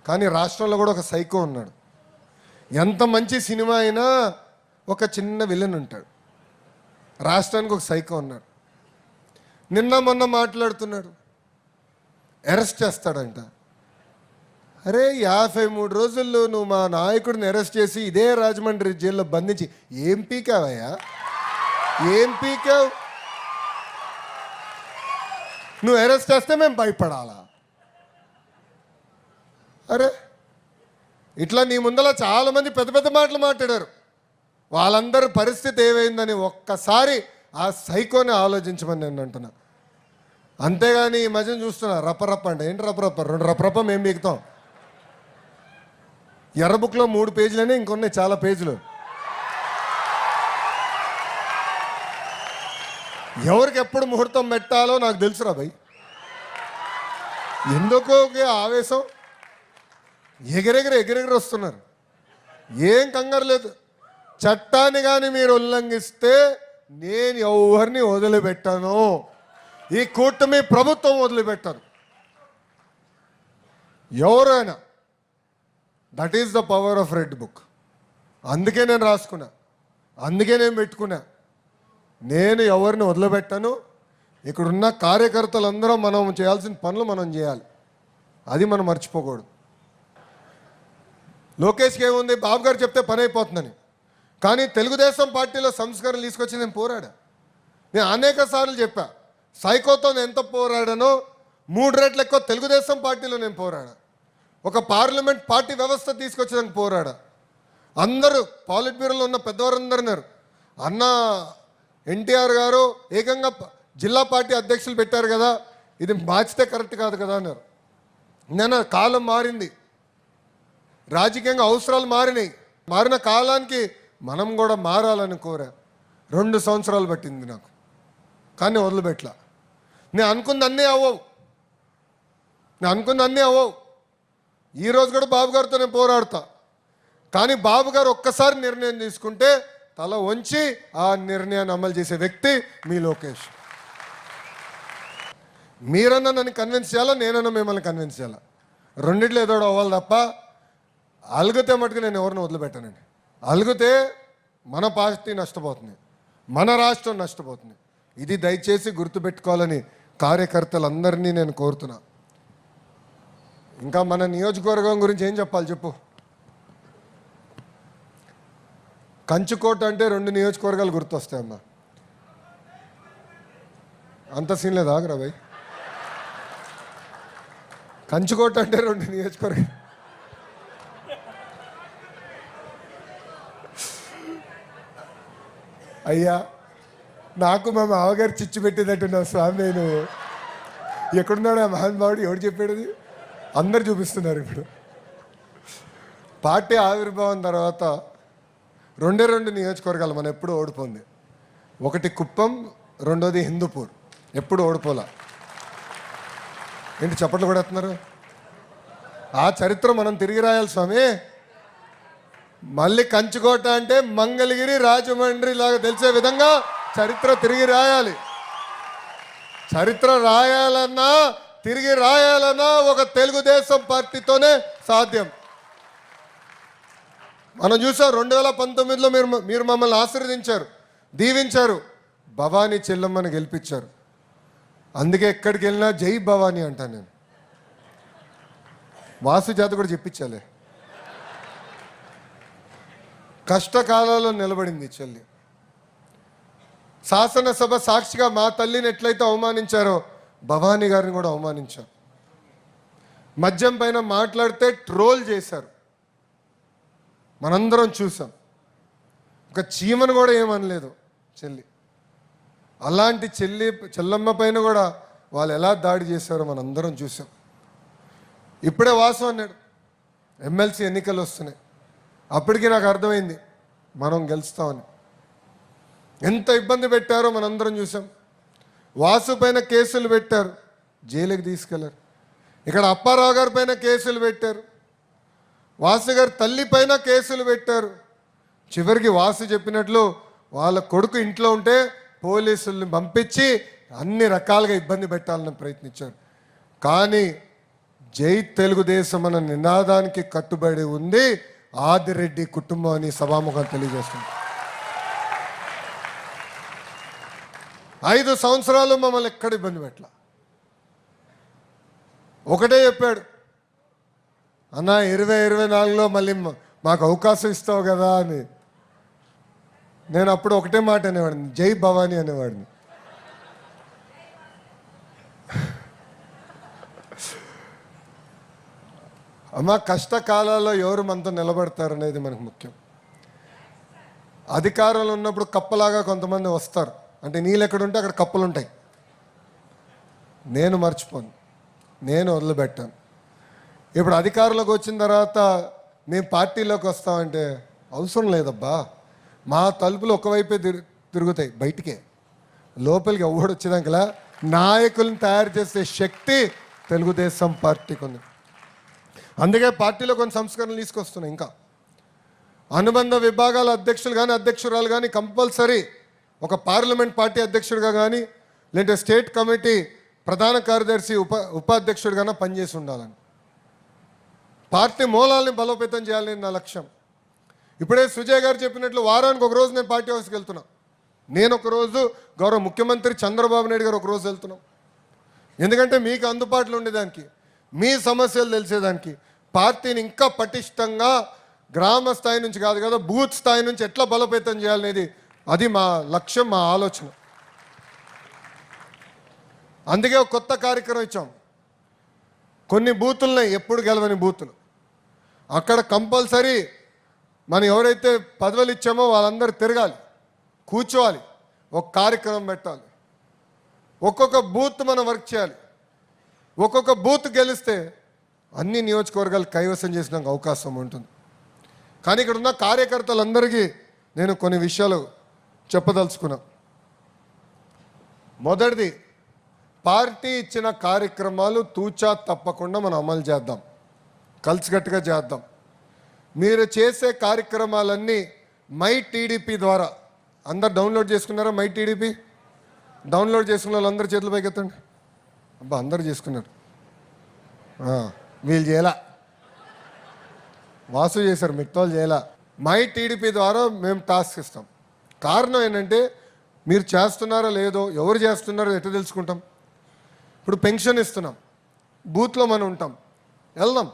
కానీ రాష్ట్రంలో కూడా ఒక సైకో ఉన్నాడు. ఎంత మంచి సినిమా అయినా ఒక చిన్న విలన్ ఉంటాడు. రాష్ట్రానికి ఒక సైకో ఉన్నాడు. నిన్న మొన్న మాట్లాడుతున్నాడు, అరెస్ట్ చేస్తాడంట. అరే 53 రోజుల్లో నువ్వు మా నాయకుడిని అరెస్ట్ చేసి ఇదే రాజమండ్రి జైల్లో బంధించి ఏం పీకావయ్యా? ఏం పీకావు? నువ్వు అరెస్ట్ చేస్తే మేము భయపడాలా? అరే ఇట్లా నీ ముందర చాలామంది పెద్ద పెద్ద మాటలు మాట్లాడారు. వాళ్ళందరి పరిస్థితి ఏమైందని ఒక్కసారి ఆ సైకోని ఆలోచించమని నేను అంటున్నా. అంతేగాని ఈ మధ్యన చూస్తున్నా రప్పరప్ప అంటే ఏంటి రప్పరప్ప? 2 రప్పరప్ప మేము మిగుతాం. ఎర్ర బుక్లో 3 పేజీలనే, ఇంకొన్నాయి చాలా పేజీలు. ఎవరికి ఎప్పుడు ముహూర్తం పెట్టాలో నాకు తెలుసురా భయ్. ఎందుకో ఆవేశం, ఎగిరెగిరి వస్తున్నారు. ఏం కంగారు లేదు. చట్టాన్ని కానీ మీరు ఉల్లంఘిస్తే నేను ఎవరిని వదిలిపెట్టాను. ఈ కూటమి ప్రభుత్వం వదిలిపెట్టారు ఎవరైనా. That is the power of red book. అందుకే నేను రాసుకున్నా, అందుకే నేను పెట్టుకున్నా. నేను ఎవరిని వదిలిపెట్టాను. ఇక్కడున్న కార్యకర్తలందరూ మనం చేయాల్సిన పనులు మనం చేయాలి. అది మనం మర్చిపోకూడదు. లోకేష్కి ఏముంది, బాబు గారు చెప్తే పని అయిపోతుందని. కానీ తెలుగుదేశం పార్టీలో సంస్కరణలు తీసుకొచ్చి నేను పోరాడా. నేను అనేక సార్లు చెప్పా, సైకోతో నేను ఎంత పోరాడానో 3 రెట్లు ఎక్కువ తెలుగుదేశం పార్టీలో నేను పోరాడా. ఒక పార్లమెంట్ పార్టీ వ్యవస్థ తీసుకొచ్చేదానికి పోరాడా. అందరూ పాలిట్ బ్యూరోలో ఉన్న పెద్దవారందరూ అన్నారు, అన్న ఎన్టీఆర్ గారు ఏకంగా జిల్లా పార్టీ అధ్యక్షులు పెట్టారు కదా, ఇది మార్చితే కరెక్ట్ కాదు కదా అన్నారు. నేను కాలం మారింది, రాజకీయంగా అవసరాలు మారినాయి. మారిన కాలానికి మనం కూడా మారాలని కోరా. 2 సంవత్సరాలు పట్టింది నాకు, కానీ వదిలిపెట్టలా. నేను అనుకుంది అన్నీ అవ్వవు. ఈరోజు కూడా బాబు గారితో నేను పోరాడతా. కానీ బాబు గారు ఒక్కసారి నిర్ణయం తీసుకుంటే తల వంచి ఆ నిర్ణయాన్ని అమలు చేసే వ్యక్తి మీ లోకేష్. మీరన్నా నన్ను కన్విన్స్ చేయాలా, నేనన్నా మిమ్మల్ని కన్విన్స్ చేయాలా. రెండిట్లో ఏదో అవ్వాలి తప్ప అలుగుతే మటుకు నేను ఎవరిని వదిలిపెట్టానండి. అలుగుతే మన పార్టీ నష్టపోతుంది, మన రాష్ట్రం నష్టపోతుంది. ఇది దయచేసి గుర్తుపెట్టుకోవాలని కార్యకర్తలందరినీ నేను కోరుతున్నా. ఇంకా మన నియోజకవర్గం గురించి ఏం చెప్పాలి చెప్పు. కంచుకోట అంటే 2 నియోజకవర్గాలు గుర్తొస్తాయమ్మా. అంత సీన్ లేదా ఆగరా భయ్? కంచుకోట అంటే 2 నియోజకవర్గాలు. అయ్యా నాకు మా మామగారు చిచ్చు పెట్టేటట్టున్నా స్వామి. నేను ఎక్కడున్నాడు ఆ మహానుభావుడు? ఎవడు చెప్పాడు? అందరు చూపిస్తున్నారు. ఇప్పుడు పార్టీ ఆవిర్భావం తర్వాత 2 నియోజకవర్గాలు మనం ఎప్పుడు ఓడిపోయింది. ఒకటి కుప్పం, రెండోది హిందూపూర్. ఎప్పుడు ఓడిపోలా. ఏంటి చప్పట్లు కూడా ఎత్తున్నారు? ఆ చరిత్ర మనం తిరిగి రాయాలి స్వామి. మళ్ళీ కంచుకోట అంటే మంగళగిరి, రాజమండ్రి లాగా తెలిసే విధంగా చరిత్ర తిరిగి రాయాలి. చరిత్ర రాయాలన్నా, తిరిగి రాయాలన్నా ఒక తెలుగుదేశం పార్టీతోనే సాధ్యం. మనం చూసాం 2019లో మీరు మమ్మల్ని ఆశీర్వదించారు, దీవించారు, భవానీ చెల్లమ్మని గెలిపించారు. అందుకే ఎక్కడికి వెళ్ళినా జై భవానీ అంటాను నేను. వాసు చేత కూడా చెప్పించాలే. కష్టకాలంలో నిలబడింది చెల్లి. శాసనసభ సాక్షిగా మా తల్లిని ఎట్లయితే అవమానించారో భవానీ గారిని కూడా అవమానించారు. మద్యం పైన మాట్లాడితే ట్రోల్ చేశారు, మనందరం చూసాం. ఒక చీమను కూడా ఏమనలేదు చెల్లి. అలాంటి చెల్లమ్మ పైన కూడా వాళ్ళు ఎలా దాడి చేశారో మనందరం చూసాం. ఇప్పుడే వాసు అన్నాడు ఎమ్మెల్సీ ఎన్నికలు వస్తున్నాయి. అప్పటికి నాకు అర్థమైంది మనం గెలుస్తామని. ఎంత ఇబ్బంది పెట్టారో మనందరం చూసాం. వాసు పైన కేసులు పెట్టారు, జైలుకి తీసుకెళ్లారు. ఇక్కడ అప్పారావు గారి పైన కేసులు పెట్టారు, వాసు గారి తల్లి పైన కేసులు పెట్టారు. చివరికి వాసు చెప్పినట్లు వాళ్ళ కొడుకు ఇంట్లో ఉంటే పోలీసుల్ని పంపించి అన్ని రకాలుగా ఇబ్బంది పెట్టాలని ప్రయత్నించారు. కానీ జై తెలుగుదేశం అన్న నినాదానికి కట్టుబడి ఉంది ఆదిరెడ్డి కుటుంబం అని సభాముఖం తెలియజేస్తుంది. 5 సంవత్సరాలు మమ్మల్ని ఎక్కడ ఇబ్బంది పెట్టల. ఒకటే చెప్పాడు, అన్న 2024లో మళ్ళీ మాకు అవకాశం ఇస్తావు కదా అని. నేను అప్పుడు ఒకటే మాట అనేవాడిని, జై భవానీ అనేవాడిని. అమ్మ కష్టకాలాల్లో ఎవరు మనతో నిలబడతారు అనేది మనకు ముఖ్యం. అధికారంలో ఉన్నప్పుడు కప్పలాగా కొంతమంది వస్తారు, అంటే నీళ్ళు ఎక్కడుంటే అక్కడ కప్పలు ఉంటాయి. నేను మర్చిపోను, నేను వదిలిపెట్టాను. ఇప్పుడు అధికారంలోకి వచ్చిన తర్వాత మేము పార్టీలోకి వస్తామంటే అవసరం లేదబ్బా, మా తలుపులు ఒకవైపే తిరుగుతాయి, బయటికే. లోపలికి ఎవడు వచ్చేదాకలా నాయకులను తయారు చేసే శక్తి తెలుగుదేశం పార్టీకి ఉంది. అందుకే పార్టీలో కొన్ని సంస్కరణలు తీసుకొస్తున్నాయి. ఇంకా అనుబంధ విభాగాల అధ్యక్షులు కానీ అధ్యక్షురాలు కానీ కంపల్సరీ ఒక పార్లమెంట్ పార్టీ అధ్యక్షుడిగా కానీ లేదంటే స్టేట్ కమిటీ ప్రధాన కార్యదర్శి ఉపాధ్యక్షుడిగానే పనిచేసి ఉండాలని, పార్టీ మూలాల్ని బలోపేతం చేయాలని నా లక్ష్యం. ఇప్పుడే సుజయ్ గారు చెప్పినట్లు వారానికి ఒక రోజు నేను పార్టీ ఆఫీస్కి వెళ్తున్నా. నేను ఒకరోజు గౌరవ ముఖ్యమంత్రి చంద్రబాబు నాయుడు గారు ఒకరోజు వెళ్తున్నాం. ఎందుకంటే మీకు అందుబాటులో ఉండేదానికి, మీ సమస్యలు తెలిసేదానికి, పార్టీని ఇంకా పటిష్టంగా గ్రామ స్థాయి నుంచి కాదు కదా బూత్ స్థాయి నుంచి ఎట్లా బలోపేతం చేయాలనేది అది మా లక్ష్యం, మా ఆలోచన. అందుకే ఒక కొత్త కార్యక్రమం ఇచ్చాం. కొన్ని బూతులున్నాయి ఎప్పుడు గెలవని బూతులు, అక్కడ కంపల్సరీ మనం ఎవరైతే పదవులు ఇచ్చామో వాళ్ళందరూ తిరగాలి, కూర్చోవాలి, ఒక కార్యక్రమం పెట్టాలి, ఒక్కొక్క బూత్ మనం వర్క్ చేయాలి. ఒక్కొక్క బూత్ గెలిస్తే అన్ని నియోజకవర్గాలు కైవసం చేసిన అవకాశం ఉంటుంది. కానీ ఇక్కడ ఉన్న కార్యకర్తలందరికీ నేను కొన్ని విషయాలు చెప్పదలుచుకున్నా. మొదటిది, పార్టీ ఇచ్చిన కార్యక్రమాలు తూచా తప్పకుండా మనం అమలు చేద్దాం, కలిసికట్టుగా చేద్దాం. మీరు చేసే కార్యక్రమాలన్నీ మై టీడీపీ ద్వారా అందరు డౌన్లోడ్ చేసుకున్నారా? మై టీడీపీ డౌన్లోడ్ చేసుకున్న వాళ్ళందరూ చేతులు పైకి ఎత్తండి. అబ్బా అందరు చేసుకున్నారు, వీళ్ళు చేయాల, వాసు చేశారు, మిగతా వాళ్ళు చేయాల. మై టీడీపీ ద్వారా మేము టాస్క్ ఇస్తాం. కారణం ఏంటంటే మీరు చేస్తున్నారో లేదో, ఎవరు చేస్తున్నారో ఎట్లా తెలుసుకుంటాం? ఇప్పుడు పెన్షన్ ఇస్తున్నాం, బూత్లో మనం ఉంటాం, వెళ్దాం,